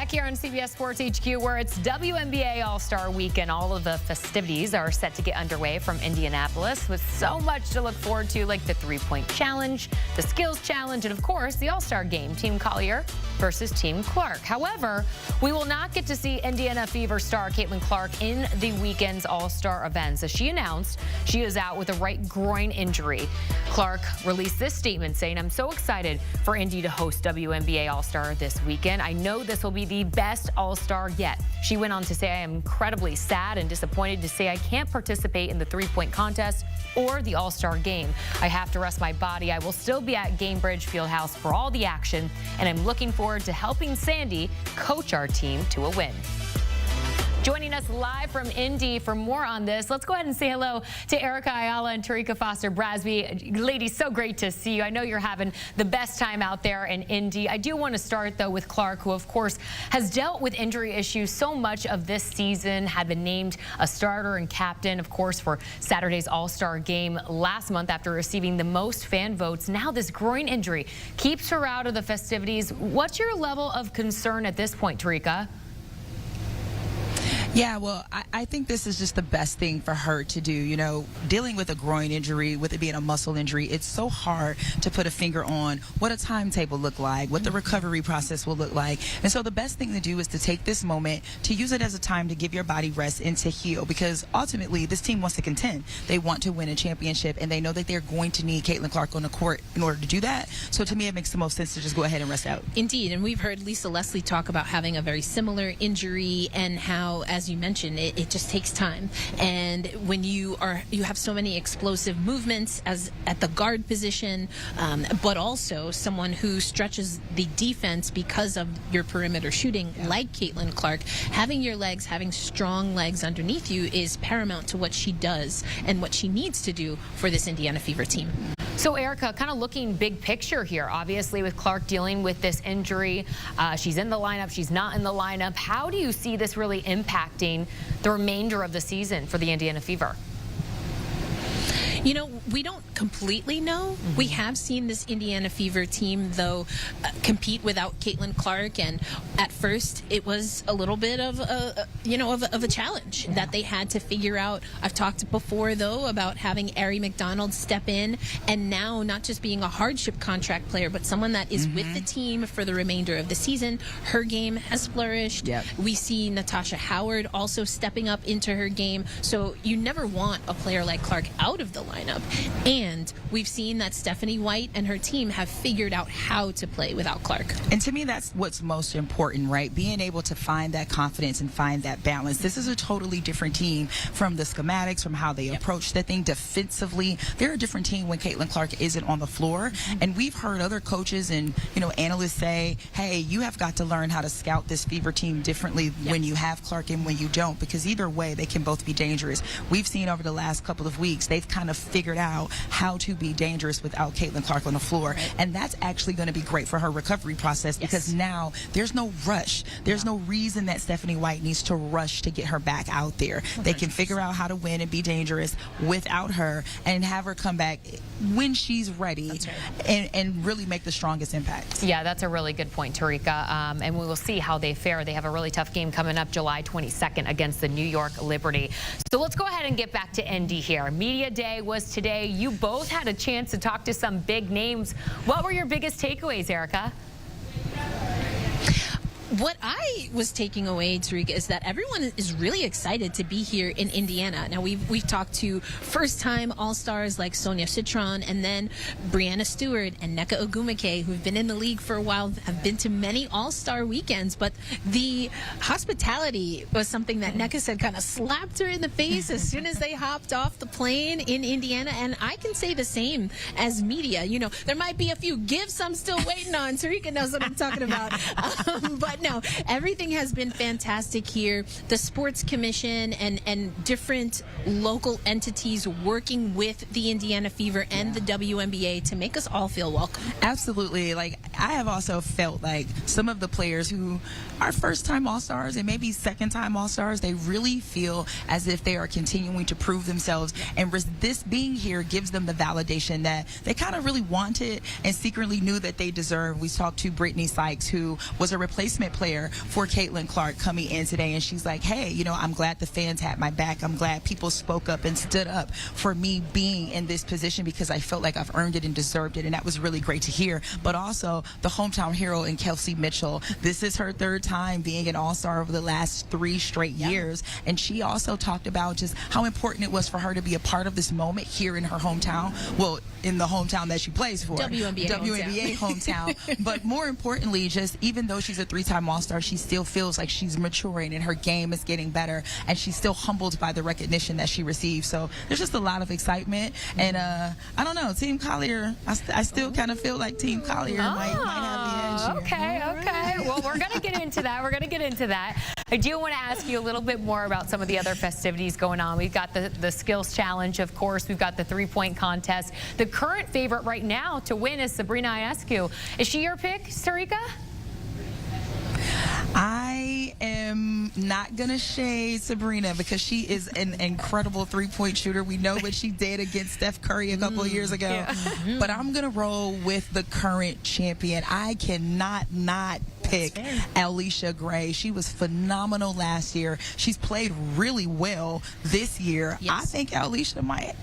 Back here on CBS Sports HQ, where it's WNBA All-Star Weekend. All of the festivities are set to get underway from Indianapolis with so much to look forward to, like the three-point challenge, the skills challenge, and of course, the All-Star Game, Team Collier versus Team Clark. However, we will not get to see Indiana Fever star Caitlyn Clark in the weekend's All-Star events, as she announced she is out with a right groin injury. Clark released this statement saying, "I'm so excited for Indy to host WNBA All-Star this weekend. I know this will be the best All-Star yet." She went on to say, "I am incredibly sad and disappointed to say I can't participate in the three-point contest or the All-Star game. I have to rest my body. I will still be at Gainbridge Fieldhouse for all the action, and I'm looking forward to helping Sandy coach our team to a win." Joining us live from Indy for more on this, let's go ahead and say hello to Terrika, Ayala, and Terrika Brasby. Ladies, so great to see you. I know you're having the best time out there in Indy. I do want to start, though, with Clark, who, of course, has dealt with injury issues so much of this season, had been named a starter and captain, of course, for Saturday's All-Star Game last month after receiving the most fan votes. Now this groin injury keeps her out of the festivities. What's your level of concern at this point, Terrika? Yeah, well, I think this is just the best thing for her to do. You know, dealing with a groin injury, with it being a muscle injury, it's so hard to put a finger on what a timetable look like, what the recovery process will look like. And so the best thing to do is to take this moment to use it as a time to give your body rest and to heal, because ultimately this team wants to contend. They want to win a championship, and they know that they're going to need Caitlyn Clark on the court in order to do that. So to me, it makes the most sense to just go ahead and rest out. Indeed, and we've heard Lisa Leslie talk about having a very similar injury and how, as you mentioned, it just takes time. And when you have so many explosive movements as at the guard position, but also someone who stretches the defense because of your perimeter shooting, like Caitlyn Clark, having your legs, having strong legs underneath you is paramount to what she does and what she needs to do for this Indiana Fever team. So, Erica, kind of looking big picture here, obviously, with Clark dealing with this injury. She's in the lineup, she's not in the lineup. How do you see this really impacting the remainder of the season for the Indiana Fever? You know, we don't completely know. We have seen this Indiana Fever team, though, compete without Caitlyn Clark, and at first it was a little bit of a challenge that they had to figure out. I've talked before, though, about having Ari McDonald step in, and now not just being a hardship contract player, but someone that is with the team for the remainder of the season. Her game has flourished. We see Natasha Howard also stepping up into her game. So you never want a player like Clark out of the lineup. And we've seen that Stephanie White and her team have figured out how to play without Clark. And to me, that's what's most important, right? Being able to find that confidence and find that balance. This is a totally different team from the schematics, from how they approach the thing defensively. They're a different team when Caitlyn Clark isn't on the floor. And we've heard other coaches and, analysts say, hey, you have got to learn how to scout this Fever team differently when you have Clark and when you don't, because either way, they can both be dangerous. We've seen over the last couple of weeks, they've kind of figured out how to be dangerous without Caitlyn Clark on the floor. And that's actually going to be great for her recovery process, because now there's no rush. There's no reason that Stephanie White needs to rush to get her back out there. They can figure out how to win and be dangerous without her and have her come back when she's ready and really make the strongest impact. Yeah, that's a really good point, Terrika. And we will see how they fare. They have a really tough game coming up July 22nd against the New York Liberty. So let's go ahead and get back to Indy here. Media Day was today. You both had a chance to talk to some big names. What were your biggest takeaways, Erica? What I was taking away, Terrika, is that everyone is really excited to be here in Indiana. Now, we've talked to first-time All-Stars like Sonia Citron, and then Brianna Stewart and Nneka Ogwumike, who've been in the league for a while, have been to many All-Star weekends. But the hospitality was something that Nneka said kind of slapped her in the face as soon as they hopped off the plane in Indiana. And I can say the same as media. There might be a few gifts I'm still waiting on. Terrika knows what I'm talking about. But no, everything has been fantastic here. The Sports Commission and different local entities working with the Indiana Fever and the WNBA to make us all feel welcome. Absolutely. Like, I have also felt like some of the players who are first-time All-Stars and maybe second-time All-Stars, they really feel as if they are continuing to prove themselves. And this being here gives them the validation that they kind of really wanted and secretly knew that they deserved. We talked to Brittany Sykes, who was a replacement side player for Caitlyn Clark coming in today. And she's like, hey, you know, I'm glad the fans had my back. I'm glad people spoke up and stood up for me being in this position because I felt like I've earned it and deserved it. And that was really great to hear. But also the hometown hero in Kelsey Mitchell. This is her third time being an All-Star over the last 3 straight years. And she also talked about just how important it was for her to be a part of this moment here in her hometown. Well, in the hometown that she plays for. WNBA hometown. But more importantly, just even though she's a 3-time All-Star, she still feels like she's maturing and her game is getting better, and she's still humbled by the recognition that she received. So there's just a lot of excitement. And I don't know, Team Collier, I still kind of feel like Team Collier might have the edge here. Okay. Well, we're going to get into that. I do want to ask you a little bit more about some of the other festivities going on. We've got the skills challenge, of course. We've got the 3-point contest. The current favorite right now to win is Sabrina Ionescu. Is she your pick, Terrika? I am not going to shade Sabrina because she is an incredible 3-point shooter. We know what she did against Steph Curry a couple of years ago. Yeah. But I'm going to roll with the current champion. I cannot not pick Allisha Gray. She was phenomenal last year. She's played really well this year. Yes. I think Allisha might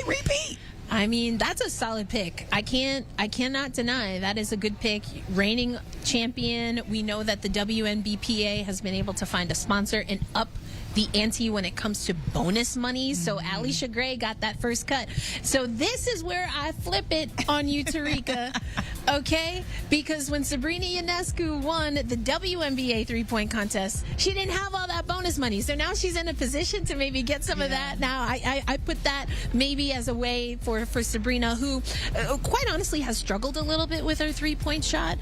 repeat. I mean, that's a solid pick. I cannot deny that is a good pick. Reigning champion. We know that the WNBPA has been able to find a sponsor and up the ante when it comes to bonus money. So Allisha Gray got that first cut. So this is where I flip it on you, Terrika. Okay? Because when Sabrina Ionescu won the WNBA 3-point contest, she didn't have all that bonus money. So now she's in a position to maybe get some of that. Now, I put that maybe as a way for Sabrina, who quite honestly has struggled a little bit with her 3-point shot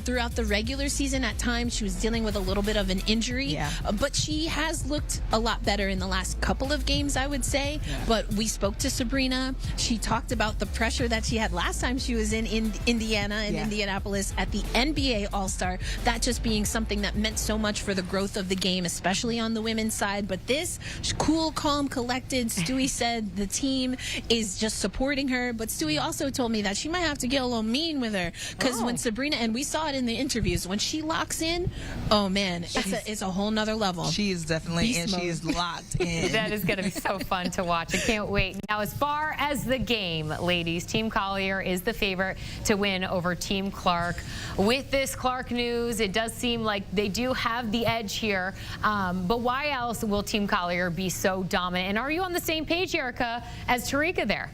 throughout the regular season. At times, she was dealing with a little bit of an injury. But she has looked a lot better in the last couple of games, I would say. But we spoke to Sabrina. She talked about the pressure that she had last time she was in Indiana and Indianapolis at the NBA All-Star. That just being something that meant so much for the growth of the game, especially on the women's side. But this, cool, calm, collected. Stewie said the team is just supporting her. But Stewie also told me that she might have to get a little mean with her. Because when Sabrina, and we saw it in the interviews, when she locks in, oh man, it's a whole nother level. She is definitely in. She is locked in. That is going to be so fun to watch. I can't wait. Now, as far as the game, ladies, Team Collier is the favorite to win over Team Clark. With this Clark news, it does seem like they do have the edge here. But why else will Team Collier be so dominant? And are you on the same page, Erica, as Terrika there?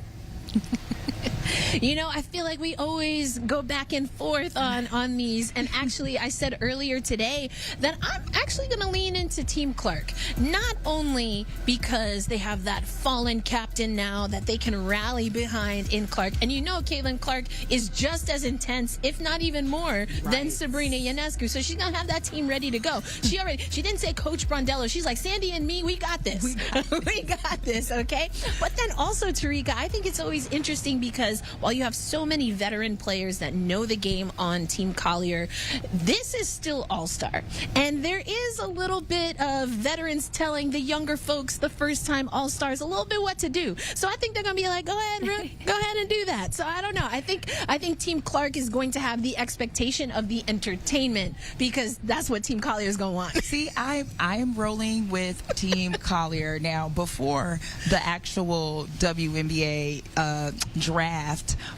You know, I feel like we always go back and forth on these. And actually, I said earlier today that I'm actually going to lean into Team Clark. Not only because they have that fallen captain now that they can rally behind in Clark. And you know Caitlyn Clark is just as intense, if not even more, than Sabrina Ionescu. So she's going to have that team ready to go. She didn't say Coach Brondello. She's like, Sandy and me, we got this. We got this, okay? But then also, Terrika, I think it's always interesting because while you have so many veteran players that know the game on Team Collier, this is still All-Star. And there is a little bit of veterans telling the younger folks, the first-time All-Stars, a little bit what to do. So I think they're going to be like, go ahead and do that. So I don't know. I think Team Clark is going to have the expectation of the entertainment because that's what Team Collier is going to want. See, I am rolling with Team Collier. Now, before the actual WNBA draft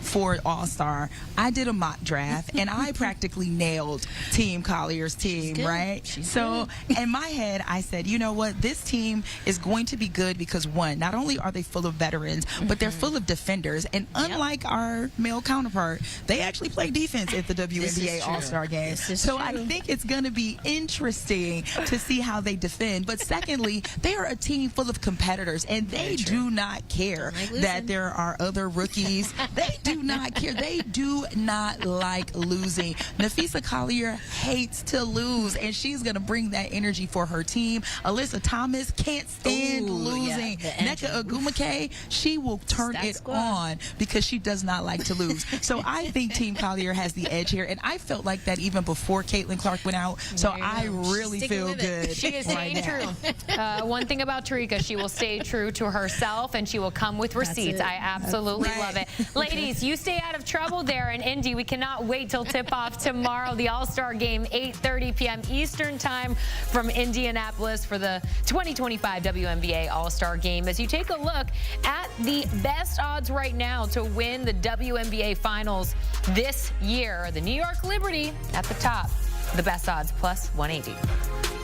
for All-Star, I did a mock draft and I practically nailed Team Collier's team, right? So in my head, I said, you know what? This team is going to be good because, one, not only are they full of veterans, but they're full of defenders. And unlike our male counterpart, they actually play defense at the WNBA All-Star Game. So I think it's going to be interesting to see how they defend. But secondly, they are a team full of competitors, and they do not care that there are other rookies. They do not care. They do not like losing. Nafisa Collier hates to lose, and she's going to bring that energy for her team. Alyssa Thomas can't stand losing. Nneka Ogwumike, she will turn it on because she does not like to lose. So I think Team Collier has the edge here, and I felt like that even before Caitlyn Clark went out. So I really feel good. She is staying true. One thing about Terrika, she will stay true to herself, and she will come with receipts. I absolutely love it. Ladies, you stay out of trouble there in Indy. We cannot wait till tip-off tomorrow. The All-Star Game, 8:30 p.m. Eastern Time from Indianapolis for the 2025 WNBA All-Star Game. As you take a look at the best odds right now to win the WNBA Finals this year, the New York Liberty at the top. The best odds, plus 180.